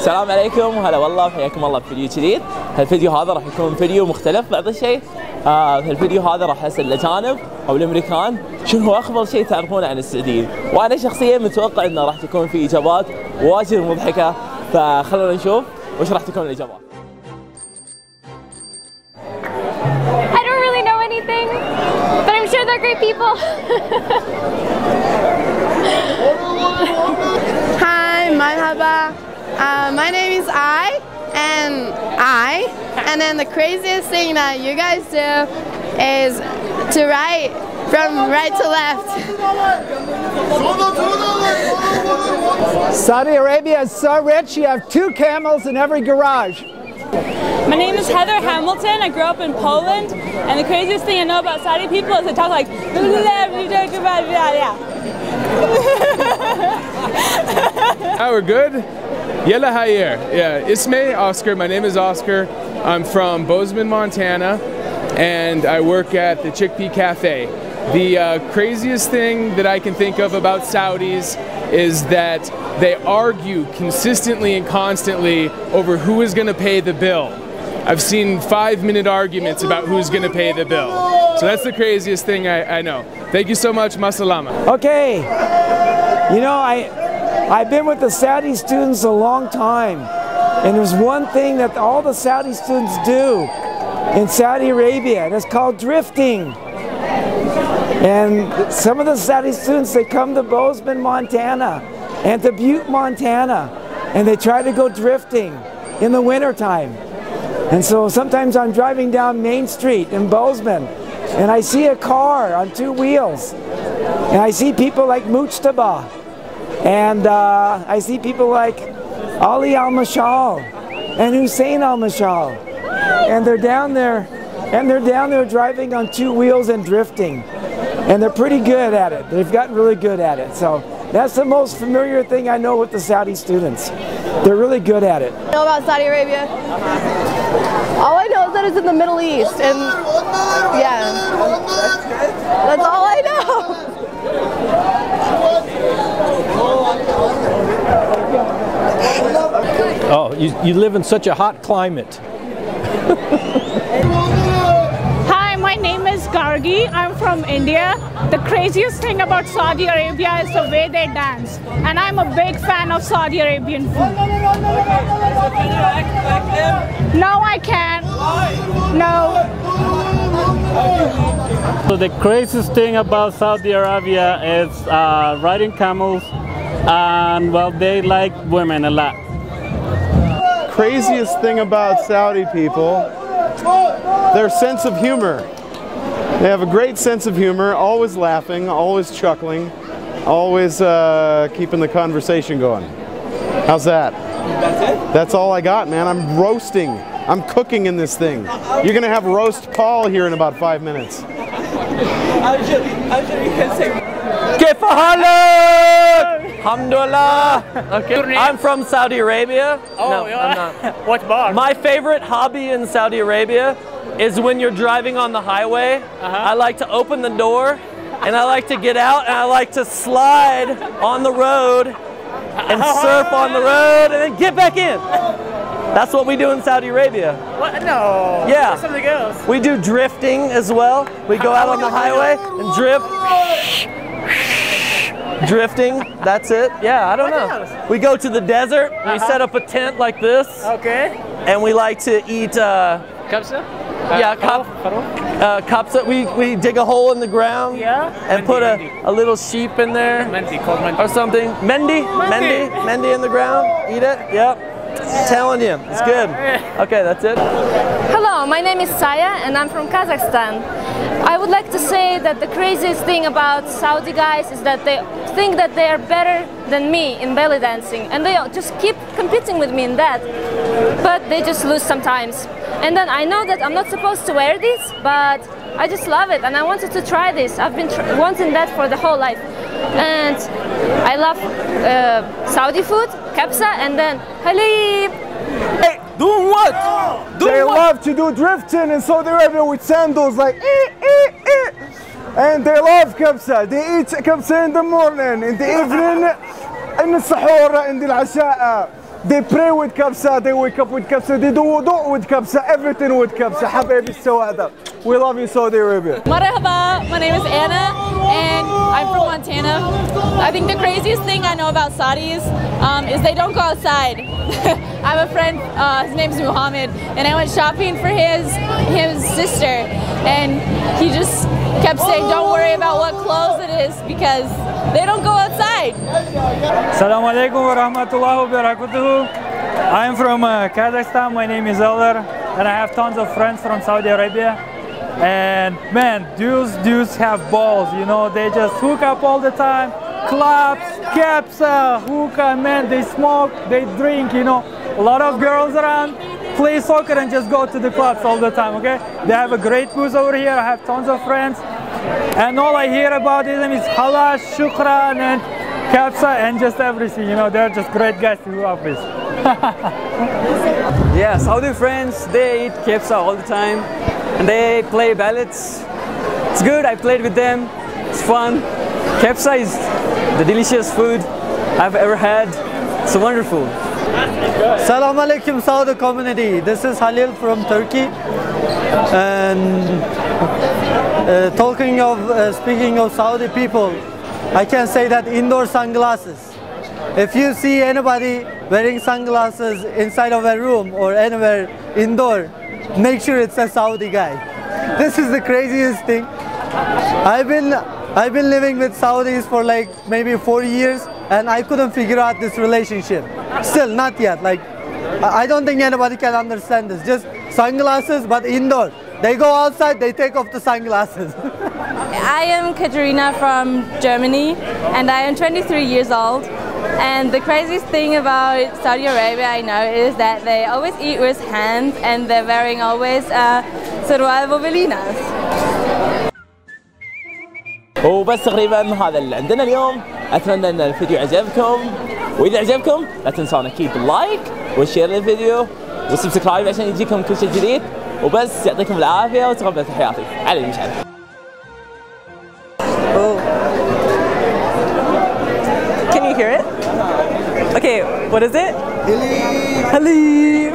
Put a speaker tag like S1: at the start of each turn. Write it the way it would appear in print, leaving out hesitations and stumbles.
S1: السلام عليكم، هلا والله، حياكم الله بفيديو جديد. هالفيديو هذا راح يكون فيديو مختلف بعض الشيء. في الفيديو هذا راح اسال الاجانب او الامريكان شنو هو اخبر شيء تعرفونه عن السعوديين، وانا شخصيا متوقع انه راح تكون في اجابات واجد مضحكه، فخلونا نشوف وش راح تكون الاجابات.
S2: I don't really know anything, but I'm sure they're great people.
S3: Hi, marhaba. My name is and then the craziest thing that you guys do is to write from right to left.
S4: Saudi Arabia is so rich, you have 2 camels in every garage.
S5: My name is Heather Hamilton. I grew up in Poland, and the craziest thing I know about Saudi people is they talk like
S6: Oh, we're good? Yalla Hayer. Yeah, Isme, Oscar. My name is Oscar. I'm from Bozeman, Montana, and I work at the Chickpea Cafe. The craziest thing that I can think of about Saudis is that they argue consistently and constantly over who is going to pay the bill. I've seen 5-minute arguments about who's going to pay the bill. So that's the craziest thing I know. Thank you so much. Masalama.
S4: Okay, you know, I've been with the Saudi students a long time, and there's one thing that all the Saudi students do in Saudi Arabia, and it's called drifting. And some of the Saudi students, they come to Bozeman, Montana, and to Butte, Montana, and they try to go drifting in the wintertime. And so sometimes I'm driving down Main Street in Bozeman, and I see a car on 2 wheels, and I see people like Mujtaba, and I see people like Ali Al-Mashal and Hussein Al-Mashal, and they're down there driving on 2 wheels and drifting, and they're pretty good at it. They've gotten really good at it. So that's the most familiar thing I know with the Saudi students. They're really good at it.
S3: Know about Saudi Arabia? All I know is that it's in the Middle East, and yeah, that's all I know.
S7: Oh, you live in such a hot climate.
S5: Hi, my name is Gargi. I'm from India. The craziest thing about Saudi Arabia is the way they dance, and I'm a big fan of Saudi Arabian food. No, I can't. No.
S8: So the craziest thing about Saudi Arabia is riding camels, and well, they like women a lot.
S9: Craziest thing about Saudi people, their sense of humor. They have a great sense of humor, always laughing, always chuckling, always keeping the conversation going. How's that?
S1: That's it?
S9: That's all I got, man. I'm roasting. I'm cooking in this thing. You're going to have roast Paul here in about 5 minutes.
S1: I'm sure you can say.
S10: كيف حالك؟ Alhamdulillah. Okay. I'm from Saudi Arabia.
S8: Oh,
S10: no,
S8: yeah.
S10: I'm not.
S8: What bar?
S10: My favorite hobby in Saudi Arabia is when you're driving on the highway. I like to open the door, and I like to get out, and I like to slide on the road and surf on the road and then get back in. That's what we do in Saudi Arabia.
S8: What? No.
S10: Yeah.
S8: That's something else.
S10: We do drifting as well. We go out on the highway and drift. Drifting, that's it. Yeah, I don't know. We go to the desert, we set up a tent like this.
S8: Okay.
S10: And we like to eat
S8: Kabsa?
S10: Yeah, kapsa. We dig a hole in the ground,
S8: Yeah.
S10: and put a little sheep in there,
S8: Mendi, called Mendi.
S10: or something. Mendi in the ground. Eat it. Yep. Telling you, it's good. Okay, that's it.
S2: Hello, my name is Saya and I'm from Kazakhstan. I would like to say that the craziest thing about Saudi guys is that they think that they are better than me in belly dancing, and they just keep competing with me in that, but they just lose sometimes. And then I know that I'm not supposed to wear this, but I just love it and I wanted to try this. I've been wanting that for the whole life. And I love Saudi food, kabsa, and then halib.
S10: Hey, doing what?
S4: They love to do drifting in Saudi Arabia with sandals like and they love kabsa. They eat kabsa in the morning, in the evening, in the sahur, in the العشاء.
S11: They pray with kabsa, they wake up with kabsa, they do wudu with kabsa, everything with kabsa. Habibi Sawada. We love you, Saudi Arabia.
S12: Marhaba, my name is Anna and I'm from Montana. I think the craziest thing I know about Saudis is they don't go outside. I have a friend, his name's Muhammad, and I went shopping for his sister, and he just kept saying, don't worry about what clothes it is because they don't go outside.
S13: Assalamu alaikum wa rahmatullahi wa barakatuhu. I'm from Kazakhstan, my name is Elder, and I have tons of friends from Saudi Arabia. And man, dudes have balls, you know, they just hook up all the time. Clubs, capsa, hookah, man, they smoke, they drink, you know. A lot of girls around play soccer and just go to the clubs all the time, okay? They have a great booze over here. I have tons of friends. And all I hear about them is halal, shukran, and capsa, and just everything, you know. They're just great guys to go up with.
S14: Yeah, Saudi friends, they eat capsa all the time. And they play ballads. It's good, I played with them. It's fun. Capsa is the delicious food I've ever had. It's wonderful.
S15: Assalamu alaikum Saudi community. This is Halil from Turkey. And speaking of Saudi people, I can say that indoor sunglasses. If you see anybody wearing sunglasses inside of a room or anywhere indoor, make sure it's a Saudi guy. This is the craziest thing. I've been living with Saudis for like maybe 4 years and I couldn't figure out this relationship. Still, not yet. Like, I don't think anybody can understand this. Just sunglasses, but indoor. They go outside, they take off the sunglasses.
S12: I am Katerina from Germany and I am 23 years old. And the craziest thing about Saudi Arabia I know is that they always eat with hands and they're wearing always survival velinas.
S1: وبس تقريبا هذا اللي عندنا اليوم. اتمنى ان الفيديو عجبكم، واذا عجبكم لا تنسون اكيد اللايك والشير للفيديو والسبسكرايب عشان يجيكم كل شيء جديد. وبس يعطيكم العافيه وتقبل تحياتي علي المشعل.
S14: Can you hear it? Okay, what is it? Halim.